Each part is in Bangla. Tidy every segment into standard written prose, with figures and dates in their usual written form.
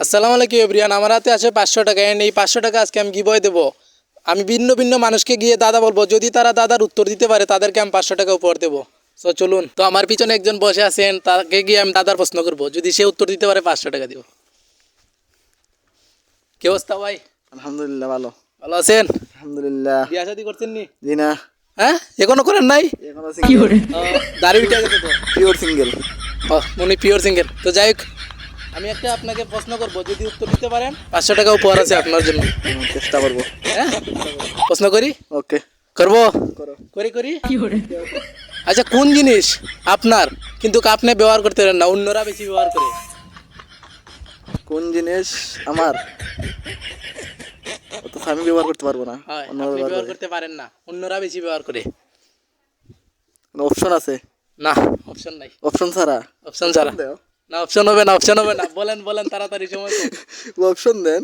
আসসালামু আলাইকুম এভরিওয়ান, আমার হাতে আছে 500 টাকা। এন্ড এই 500 টাকা আজকে আমি গিভওয়ে দেবো। আমি ভিন্ন ভিন্ন মানুষকে গিয়ে দাদা বলবো, যদি তারা দাদার উত্তর দিতে পারে তাদেরকে আমি 500 টাকা উপহার দেবো। সো চলুন, তো আমার পিছনে একজন বসে আছেন, তাকে গিয়ে আমি দাদার প্রশ্ন করবো, যদি সে উত্তর দিতে পারে 500 টাকা দিব। কি অবস্থা ভাই? আলহামদুলিল্লাহ ভালো। ভালো আছেন? আলহামদুলিল্লাহ। বিয়া শাদী করছেন নি? জি না, হ্যাঁ, এখনো করেন নাই? এখনো সিঙ্গেল। দাড়ি উঠে গেছে তো? Pure single. উনি পিওর সিঙ্গেল। তো যাই হোক, আমি একটা আপনাকে প্রশ্ন করবো, যদি উত্তর দিতে পারেন 500 টাকা উপহার আছে আপনার জন্য। চেষ্টা করবো। হ্যাঁ, প্রশ্ন করি? ওকে, করবো? করো। করি করি। আচ্ছা, কোন জিনিস আপনার কিন্তু আপনি ব্যবহার করতে পারেন না, অন্যরা বেশি ব্যবহার করে? কোন জিনিস আমার? অত আমি ব্যবহার করতে পারবো না, হয়, অন্য আপনি ব্যবহার ব্যবহার করে। করতে পারেন না, অন্যরা বেশি ব্যবহার করে। কোনো অপশন আছে? না, অপশন নাই। অপশন ছাড়া? অপশন ছাড়া না, অপশন হবে না, অপশন হবে না। বলেন বলেন, তাড়াতাড়ি সময় কম। অপশন দেন।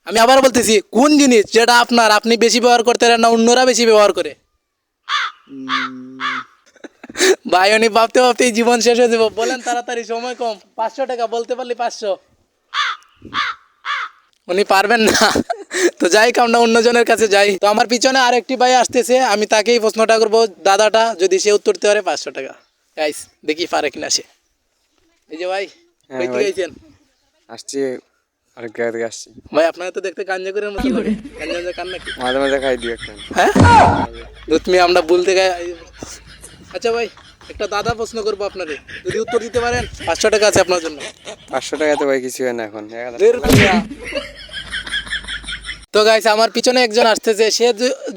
আমি আবার বলতেছি, কোন জিনিস যেটা আপনার আপনি বেশি ব্যবহার করতে পারেন না, অন্যরা বেশি ব্যবহার করে? ভাই, উনি ভাবতে ভাবতেই জীবন শেষ হয়ে যাবো। বলেন তাড়াতাড়ি, সময় কম। 500 টাকা বলতে পারলে 500। উনি পারবেন না। তো যাই হোক, আমরা অন্যজনের কাছে যাই। তো আমার পিছনে আরেকটি ভাই আসতেছে, আমি তাকেই প্রশ্নটা করবো, দাদাটা যদি সে উত্তর দিতে পারে 500 টাকা। গাইস, দেখি পারে কিনা সে। এই যে ভাই, হ্যাঁ কই থেকে ভাই। আইছেন? আসছি আরেক জায়গা থেকে আসছি। ভাই, আপনাকে তো দেখতে কাঞ্জাকুরের মতো লাগে। কাঞ্জা কান নাকি? মাঝে মাঝে খাই দিই একটা। হ্যাঁ, তুমি আমরা ভুলতে গাই। আচ্ছা ভাই, একটা দাদা প্রশ্ন করবো আপনারে, যদি উত্তর দিতে পারেন 500 টাকা আছে আপনার জন্য। 500 টাকাতে ভাই কিছু হয় না এখন। 1000 দের দুনিয়া। তো গাইস, আমার পিছনে একজন আসতেছে, সে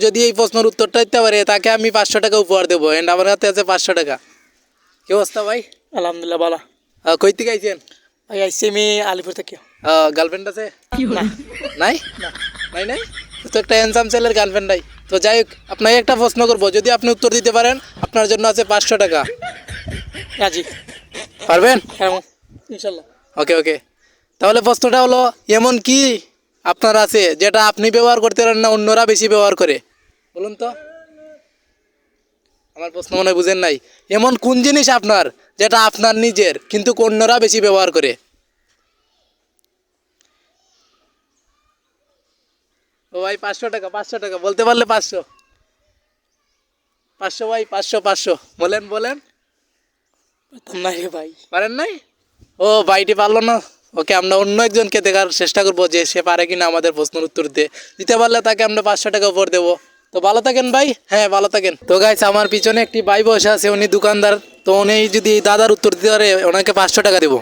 যদি এই প্রশ্নের উত্তরটা দিতে পারে তাকে আমি 500 টাকা উপহার দেবো। এন্ড আমার হাতে আছে 500 টাকা। কি অবস্থা ভাই? আলহামদুলিল্লাহ ভালো। কই থেকে আইছেন? ভাই আইসি আমি আলিপুর থেকে। গার্লফ্রেন্ড আছে? না, নাই? নাই নাই? তো একটা হ্যান্ডসাম ছেলের গার্লফ্রেন্ড নাই। তো যাই হোক, আপনাকে একটা প্রশ্ন করবো, যদি আপনি উত্তর দিতে পারেন আপনার জন্য আছে 500 টাকা। রাজি। পারবেন? হ্যাঁ ইনশাল্লাহ। ওকে ওকে। তাহলে প্রশ্নটা হলো, এমন কি আপনার আছে যেটা আপনি ব্যবহার করতে পারেন না, অন্যরা বেশি ব্যবহার করে? বলুন তো। আমার প্রশ্ন মনে হয় বুঝেন নাই। এমন কোন জিনিস আপনার যেটা আপনার নিজের কিন্তু অন্যরা বেশি ব্যবহার করে? ও ভাই, 500 টাকা, 500 টাকা বলতে পারলে 500। 500 ভাই, 500 500 বলেন বলেন। পারতাম না রে ভাই। পারেন নাই? ও ভাইটি পারলো না। ওকে, আমরা অন্য একজনকে দেখার চেষ্টা করবো যে সে পারে কিনা আমাদের প্রশ্নের উত্তর দিতে পারলে তাকে আমরা 500 টাকা উপর দেবো। তো ভালো থাকেন ভাই। হ্যাঁ, ভালো থাকেন। তো গাইস, আমার পিছনে একটি ভাই বসে আছে, উনি দোকানদার। তো উনি যদি এই দাদার উত্তর দিতে পারে ওনাকে 500 টাকা দেবো।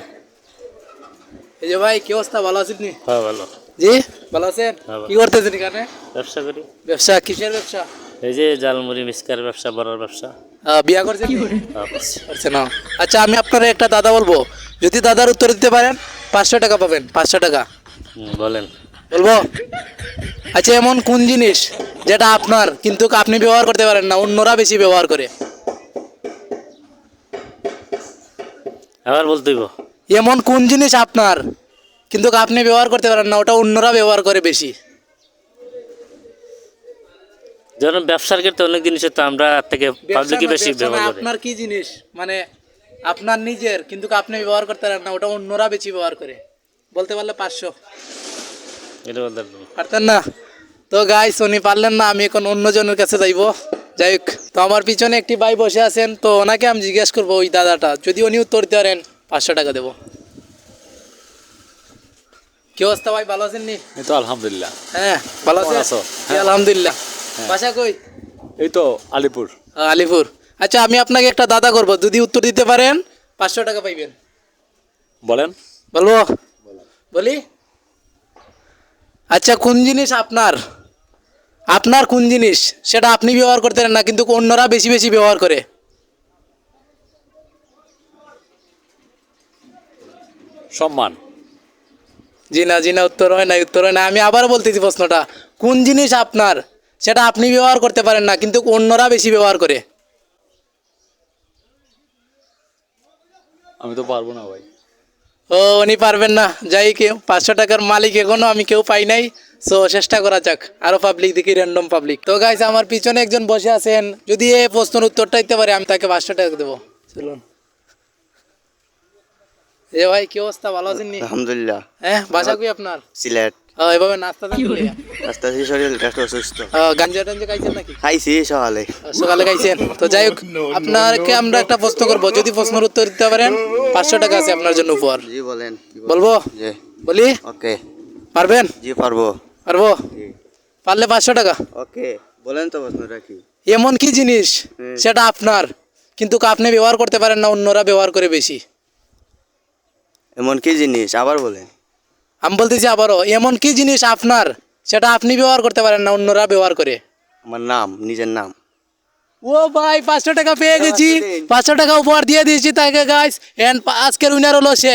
এই যে ভাই, কি অবস্থা? ভালো আছেন নি? হ্যাঁ ভালো। জি, ভালো আছেন? ভালো। কি করতেছেন এখানে? ব্যবসা করি। ব্যবসা? কিসের ব্যবসা? এই যে জালমুড়ি মিসকার ব্যবসা, বড়ার ব্যবসা। বিয়া করছেন নি? হ্যাঁ, করছি। করছে না। আচ্ছা, আমি আপনার একটা দাদা বলবো, যদি দাদার উত্তর দিতে পারেন 500 টাকা পাবেন। 500 টাকা বলেন। বলবো। আচ্ছা, এমন কোন জিনিস যেটা আপনার কিন্তু আপনি ব্যবহার করতে পারেন না, অন্যরা বেশি ব্যবহার করে? আবার বলতে হইব। এমন কোন জিনিস আপনার কিন্তু আপনি ব্যবহার করতে পারেন না, ওটা অন্যরা ব্যবহার করে বেশি? যেমন ব্যবসার ক্ষেত্রে অনেক জিনিসের তো আমরা থেকে পাবলিকই বেশি ব্যবসা না, ব্যবহার করি। আপনার কি জিনিস মানে আপনার নিজের কিন্তু আপনি ব্যবহার করতে পারেন না, ওটা অন্যরা বেশি ব্যবহার করে? বলতে পারলে 500। এটা বলতে পারবো। পারতেন না? তো গাইস, উনি পারলেন না, আমি এখন অন্যজনের কাছে যাইবো। যাই হোক, তো আমার পিছনে একটি ভাই বসে আছেন, তো ওনাকে আমি জিজ্ঞেস করবো, ওই দাদাটা যদি উনি উত্তর দিতে পারেন 500 টাকা দেবো। কি অবস্থা ভাই, ভালো আছেন নি? এই তো আলহামদুলিল্লাহ। হ্যাঁ, ভালো কেমন আছেন? আছো? জি, আলহামদুলিল্লাহ। বাসা কই? এই তো আলিপুর। আলিপুর। আচ্ছা, আমি আপনাকে একটা দাদা করবো, যদি উত্তর দিতে পারেন 500 টাকা পাইবেন। বলেন। বলবো? বলি। আচ্ছা, কোন জিনিস আপনার আপনার কোন জিনিস সেটা আপনি ব্যবহার করতে পারেন না কিন্তু অন্যরা বেশি বেশি ব্যবহার করে? সম্মান। জি না জি না, উত্তর হয় না, উত্তর হয় না। আমি আবার বলতেছি প্রশ্নটা, কোন জিনিস আপনার সেটা আপনি ব্যবহার করতে পারেন না কিন্তু অন্যরা বেশি ব্যবহার করে? আমি তো পারবো না ভাই। ও, উনি পারবেন না। যাই, কেউ 500 টাকার মালিক এখনো আমি কেউ পাই নাই। সো চেষ্টা করা যাক, আরো পাবলিক দেখি, র্যান্ডম পাবলিক। তো গাইস, আমার পিছনে একজন বসে আছেন, যদি এই প্রশ্নের উত্তরটা দিতে পারে আমি তাকে 500 টাকা দেবো। চলুন। এ ভাই কি অবস্থা, ভালো আছেন নি? আলহামদুলিল্লাহ। হ্যাঁ, বাসা কি আপনার? সিলেট। এভাবে নাস্তা দিলে রাস্তা দিয়ে শরীরটা একটু অসুস্থ। গাঞ্জা টাঞ্জা খাইছেন নাকি? খাইছি সকালে। সকালে খাইছেন? তো যাই হোক, আপনাকে আমরা একটা প্রশ্ন করবো, যদি প্রশ্নের উত্তর দিতে পারেন 500 টাকা আছে আপনার জন্য উপহার। জি বলেন। বলবো? জি। বলি? ওকে। পারবেন? জি পারবো। পারবো? পারলে 500 টাকা। ওকে বলেন তো প্রশ্নটা কি? এমন কি জিনিস সেটা আপনার, কিন্তু আপনি ব্যবহার করতে পারেন না, অন্যরা ব্যবহার করে বেশি? এমন কি জিনিস আবার বলেন। আমি বলতেছি আবারও, এমন কি জিনিস আপনার সেটা আপনি ব্যবহার করতে পারেন না, অন্যরা ব্যবহার করে? আমার নাম, নিজের নাম। ও ভাই 500 টাকা পেয়ে গেছি, 500 টাকা উপহার দিয়ে দিয়েছি তাকে গাইস, এন্ড আজকের উইনার হলো সে।